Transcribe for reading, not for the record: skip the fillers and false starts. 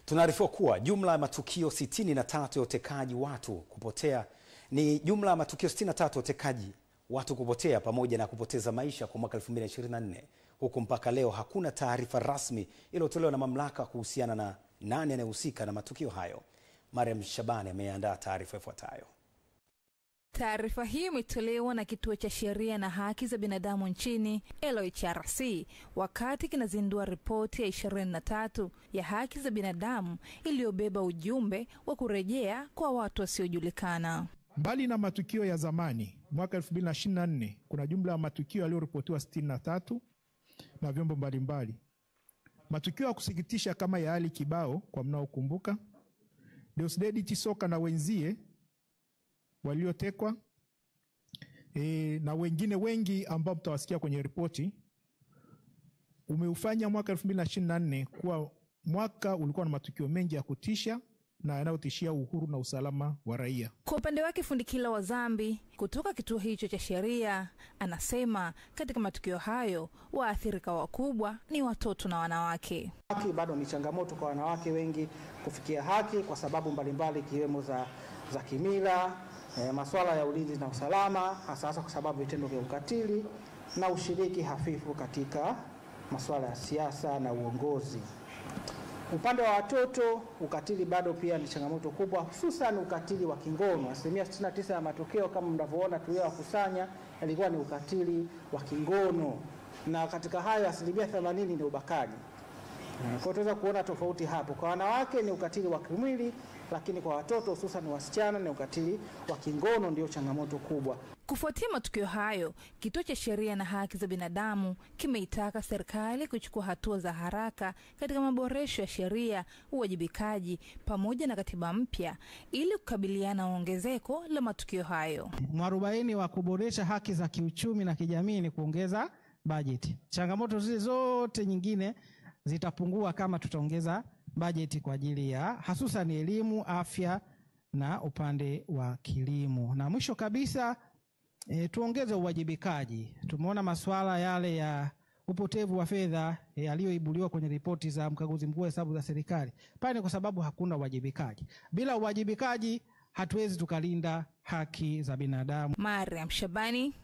Tunaarifiwa kuwa jumla ya matukio 63 ya utekaji watu kupotea pamoja na kupoteza maisha kwa mwaka 2024, huku mpaka leo hakuna taarifa rasmi iliyotolewa na mamlaka kuhusiana na nani anayehusika na matukio hayo. Mariam Shabani ameandaa taarifa ifuatayo. Taarifa hii imetolewa na Kituo cha Sheria na Haki za Binadamu nchini LHRC wakati kinazindua ripoti ya 23 ya haki za binadamu iliyobeba ujumbe wa kurejea kwa watu wasiojulikana. Mbali na matukio ya zamani, mwaka 2024 kuna jumla ya matukio yaliyoripotiwa 63 na vyombo mbalimbali. Matukio ya kusikitisha kama ya Ali Kibao kwa mnaokumbuka, Deusdedith Chisoka na wenzie waliotekwa, na wengine wengi ambao mtawasikia kwenye ripoti, umeufanya mwaka 2024 kuwa mwaka ulikuwa na matukio mengi ya kutisha na yanayotishia uhuru na usalama wa raia. Kwa upande wake Fundikila wa Zambi kutoka kituo hicho cha sheria anasema katika matukio hayo waathirika wakubwa ni watoto na wanawake. Haki bado ni changamoto kwa wanawake wengi kufikia haki kwa sababu mbalimbali ikiwemo za kimila, masuala ya ulinzi na usalama, hasa kwa sababu vitendo vya ukatili na ushiriki hafifu katika masuala ya siasa na uongozi. Upande wa watoto, ukatili bado pia ni changamoto kubwa, hususan ukatili wa kingono. 69% ya matokeo kama mnavyoona tuliyowakusanya yalikuwa ni ukatili wa kingono, na katika hayo 80% ni ubakaji. Kwa tunaweza kuona tofauti hapo. Kwa wanawake ni ukatili wa kimwili, lakini kwa watoto hususan wasichana ni ukatili wa kingono ndio changamoto kubwa. Kufuatia matukio hayo, Kituo cha Sheria na Haki za Binadamu kimeitaka serikali kuchukua hatua za haraka katika maboresho ya sheria, uwajibikaji pamoja na katiba mpya ili kukabiliana na ongezeko la matukio hayo. Mwarobaini wa kuboresha haki za kiuchumi na kijamii ni kuongeza bajeti. Changamoto zile zote nyingine zitapungua kama tutaongeza bajeti kwa ajili ya hususan elimu, afya na upande wa kilimo. Na mwisho kabisa tuongeze uwajibikaji. Tumeona masuala yale ya upotevu wa fedha yaliyoibuliwa kwenye ripoti za mkaguzi mkuu wa hesabu za serikali. Pale kwa sababu hakuna uwajibikaji. Bila uwajibikaji hatuwezi tukalinda haki za binadamu. Mariam Shabani,